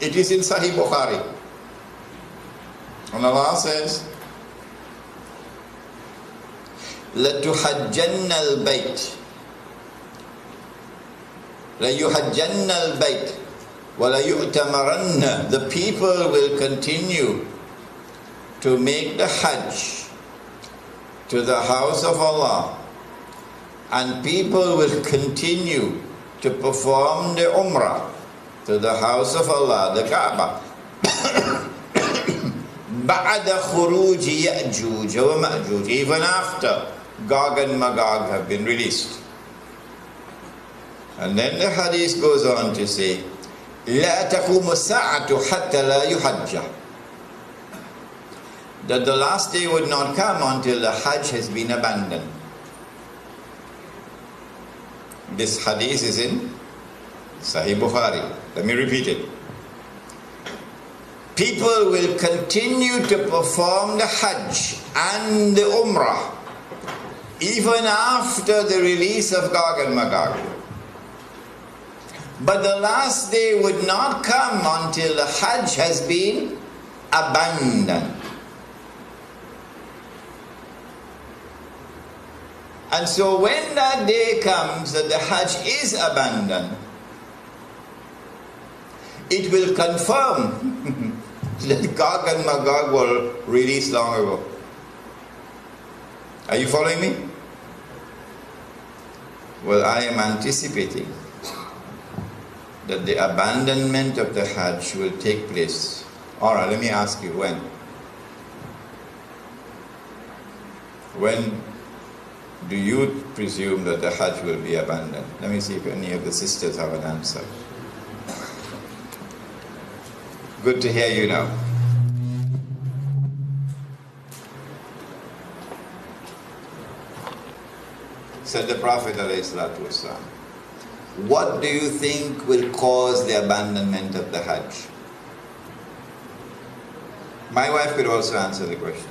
It is in Sahih Bukhari. And Allah says, لَتُحَجَّنَّ الْبَيْتِ لَيُحَجَّنَّ الْبَيْتِ وَلَيُؤْتَمَرَنَّ. The people will continue to make the Hajj to the house of Allah, and people will continue to perform the Umrah to the house of Allah, the Kaaba. بَعْدَ خُرُوجِ يَأْجُوجَ وَمَأْجُوجَ. Even after Gog and Magog have been released. And then the hadith goes on to say, لَا تَقُومُ السَّاعَةُ حَتَّى لَا يُحَجَّ. That the last day would not come until the Hajj has been abandoned. This hadith is in Sahih Bukhari. Let me repeat it. People will continue to perform the Hajj and the Umrah even after the release of Gog and Magog. But the last day would not come until the Hajj has been abandoned. And so when that day comes that the Hajj is abandoned, it will confirm that Gog and Magog were released long ago. Are you following me? Well, I am anticipating that the abandonment of the Hajj will take place. Alright, let me ask you, when? When do you presume that the Hajj will be abandoned? Let me see if any of the sisters have an answer. Good to hear you now. Said the Prophet ﷺ, what do you think will cause the abandonment of the Hajj? My wife could also answer the question.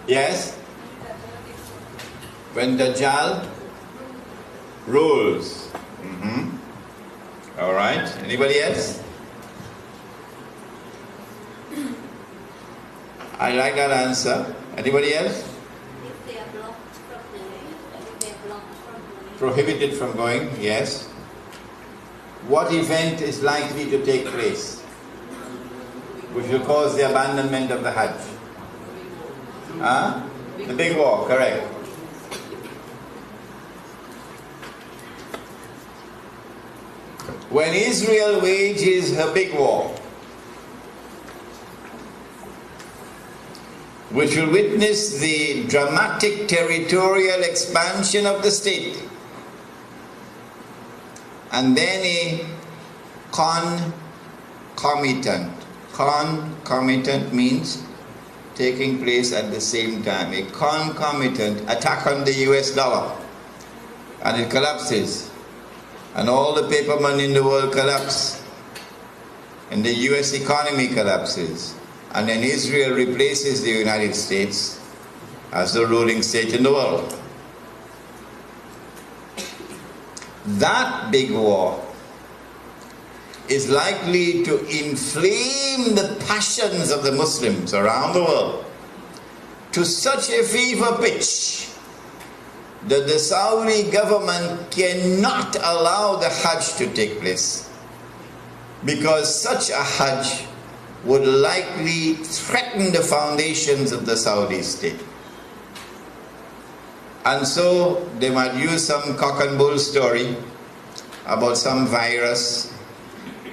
Yes? When Dajjal rules. All right. Anybody else? I like that answer. Anybody else? If they are blocked from going. If they are blocked from going. Prohibited from going, yes. What event is likely to take place which will cause the abandonment of the Hajj? The big war, correct. When Israel wages her big war, which will witness the dramatic territorial expansion of the state, and then a concomitant means taking place at the same time, a concomitant attack on the US dollar, and it collapses, and all the paper money in the world collapse, and the US economy collapses, and then Israel replaces the United States as the ruling state in the world. That big war is likely to inflame the passions of the Muslims around the world to such a fever pitch that the Saudi government cannot allow the Hajj to take place, because such a Hajj would likely threaten the foundations of the Saudi state. And so they might use some cock and bull story about some virus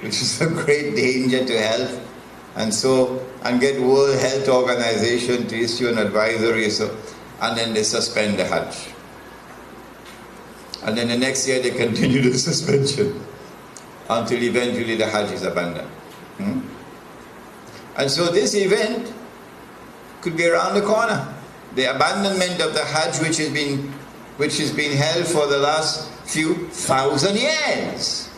which is a great danger to health, and get World Health Organization to issue an advisory, and then they suspend the Hajj. And then the next year they continue the suspension until eventually the Hajj is abandoned. And so this event could be around the corner. The abandonment of the Hajj, which has been held for the last few thousand years.